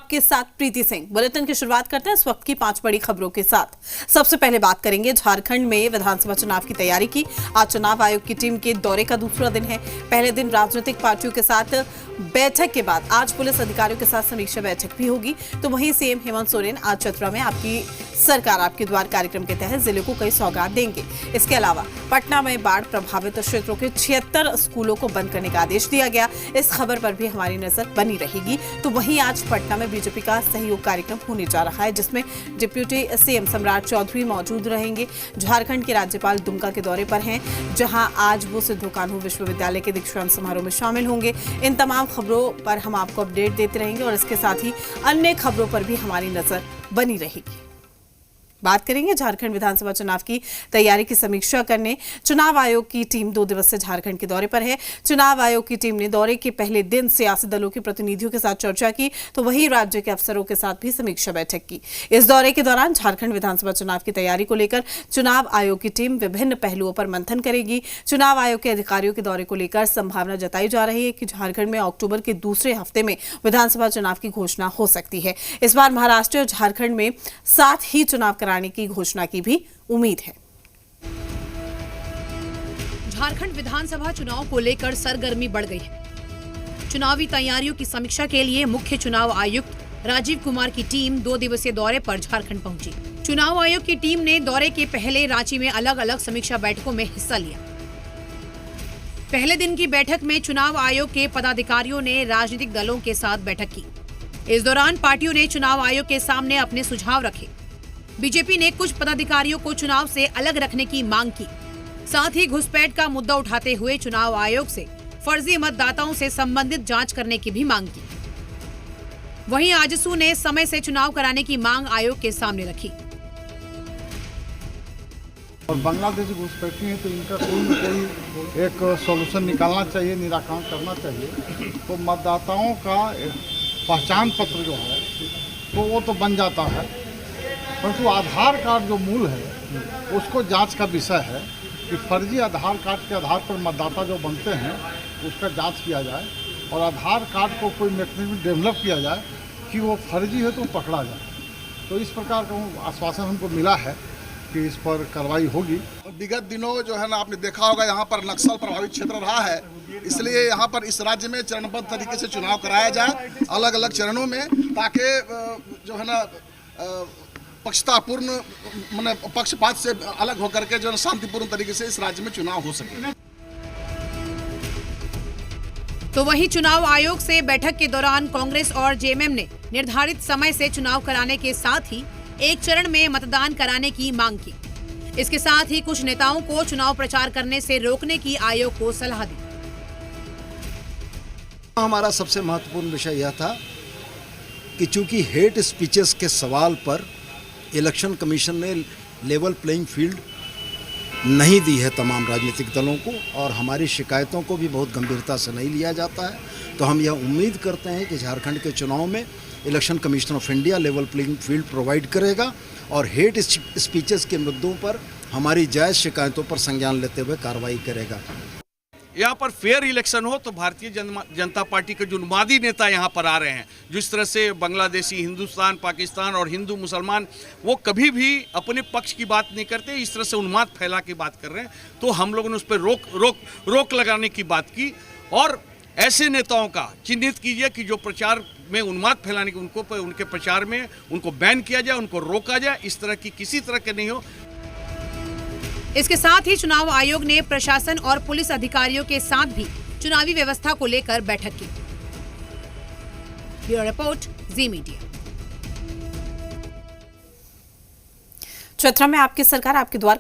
आपके साथ प्रीति सिंह। बुलेटिन की शुरुआत करते हैं इस वक्त की 5 बड़ी खबरों के साथ। सबसे पहले बात करेंगे झारखंड में विधानसभा चुनाव की तैयारी की। आज चुनाव आयोग की टीम के दौरे का दूसरा दिन है। पहले दिन राजनीतिक पार्टियों के साथ बैठक के बाद आज पुलिस अधिकारियों के साथ समीक्षा बैठक भी होगी। तो वहीं सीएम हेमंत सोरेन आज चतरा में आपकी सरकार आपके द्वार कार्यक्रम के तहत जिले को कई सौगात देंगे। इसके अलावा पटना में बाढ़ प्रभावित क्षेत्रों के 76 स्कूलों को बंद करने का आदेश दिया गया। इस खबर पर भी हमारी नजर बनी रहेगी। तो वहीं आज पटना में बीजेपी का सहयोग कार्यक्रम होने जा रहा है, जिसमें डिप्टी सीएम सम्राट चौधरी मौजूद रहेंगे। झारखंड के राज्यपाल दुमका के दौरे पर हैं, जहां आज वो सिद्धू कान्हू विश्वविद्यालय के दीक्षांत समारोह में शामिल होंगे। इन तमाम खबरों पर हम आपको अपडेट देते रहेंगे और इसके साथ ही अन्य खबरों पर भी हमारी नजर बनी रहेगी। बात करेंगे झारखंड विधानसभा चुनाव की तैयारी की समीक्षा करने। चुनाव आयोग की टीम 2 दिवसीय झारखंड के दौरे पर है। चुनाव आयोग की टीम ने दौरे के पहले दिन सियासी दलों के प्रतिनिधियों के साथ चर्चा की, तो वहीं राज्य के अफसरों के साथ भी समीक्षा बैठक की। इस दौरे के दौरान झारखंड विधानसभा चुनाव की तैयारी को लेकर चुनाव आयोग की टीम विभिन्न पहलुओं पर मंथन करेगी। चुनाव आयोग के अधिकारियों के दौरे को लेकर संभावना जताई जा रही है कि झारखंड में अक्टूबर के दूसरे हफ्ते में विधानसभा चुनाव की घोषणा हो सकती है। इस बार महाराष्ट्र और झारखंड में साथ ही चुनाव कराने की घोषणा की भी उम्मीद है। झारखंड विधानसभा चुनाव को लेकर सरगर्मी बढ़ गई है। चुनावी तैयारियों की समीक्षा के लिए मुख्य चुनाव आयुक्त राजीव कुमार की टीम 2 दिवसीय दौरे पर झारखंड पहुंची। चुनाव आयोग की टीम ने दौरे के पहले रांची में अलग अलग समीक्षा बैठकों में हिस्सा लिया। पहले दिन की बैठक में चुनाव आयोग के पदाधिकारियों ने राजनीतिक दलों के साथ बैठक की। इस दौरान पार्टियों ने चुनाव आयोग के सामने अपने सुझाव रखे। बीजेपी ने कुछ पदाधिकारियों को चुनाव से अलग रखने की मांग की। साथ ही घुसपैठ का मुद्दा उठाते हुए चुनाव आयोग से फर्जी मतदाताओं से संबंधित जांच करने की भी मांग की। वहीं आजसू ने समय से चुनाव कराने की मांग आयोग के सामने रखी। और बांग्लादेशी घुसपैठी है तो इनका कोई न कोई एक सॉल्यूशन निकालना चाहिए, निराकरण करना चाहिए। तो मतदाताओं का पहचान पत्र जो है तो वो तो बन जाता है, परंतु आधार कार्ड जो मूल है उसको जांच का विषय है कि फर्जी आधार कार्ड के आधार पर मतदाता जो बनते हैं उसका जांच किया जाए और आधार कार्ड को कोई मैकेनिज्म डेवलप किया जाए कि वो फर्जी है तो पकड़ा जाए। तो इस प्रकार का आश्वासन हमको मिला है कि इस पर कार्रवाई होगी। विगत दिनों जो है ना आपने देखा होगा यहाँ पर नक्सल प्रभावित क्षेत्र रहा है, इसलिए यहाँ पर इस राज्य में चरणबद्ध तरीके से चुनाव कराया जाए अलग अलग चरणों में, ताकि जो है ना पक्षतापूर्ण माने पक्षपात से अलग होकर के जो शांतिपूर्ण तरीके से इस राज्य में चुनाव हो सके। तो वहीं चुनाव आयोग से बैठक के दौरान कांग्रेस और जेएमएम ने निर्धारित समय से चुनाव कराने के साथ ही एक चरण में मतदान कराने की मांग की। इसके साथ ही कुछ नेताओं को चुनाव प्रचार करने से रोकने की आयोग को सलाह दी। हमारा सबसे महत्वपूर्ण विषय यह था कि चूंकि हेट स्पीचेस के सवाल पर इलेक्शन कमीशन ने लेवल प्लेइंग फील्ड नहीं दी है तमाम राजनीतिक दलों को और हमारी शिकायतों को भी बहुत गंभीरता से नहीं लिया जाता है, तो हम यह उम्मीद करते हैं कि झारखंड के चुनाव में election commission of India level playing field provide करेगा और हेट स्पीचेस के मुद्दों पर हमारी जायज़ शिकायतों पर संज्ञान लेते हुए कार्रवाई करेगा। यहाँ पर फेयर इलेक्शन हो तो भारतीय जनता पार्टी के जो नुमादी नेता यहाँ पर आ रहे हैं, जिस तरह से बांग्लादेशी, हिंदुस्तान, पाकिस्तान और हिंदू मुसलमान, वो कभी भी अपने पक्ष की बात नहीं करते, इस तरह से उन्माद फैला के बात कर रहे हैं। तो हम लोगों ने उस पर रोक लगाने की बात की और ऐसे नेताओं का चिन्हित कीजिए कि जो प्रचार में उन्माद फैलाने की उनके प्रचार में उनको बैन किया जाए, उनको रोका जाए। इस तरह की किसी तरह के नहीं हो। इसके साथ ही चुनाव आयोग ने प्रशासन और पुलिस अधिकारियों के साथ भी चुनावी व्यवस्था को लेकर बैठक की। ब्यूरो रिपोर्ट, जी मीडिया। चतरा में आपकी सरकार आपके द्वार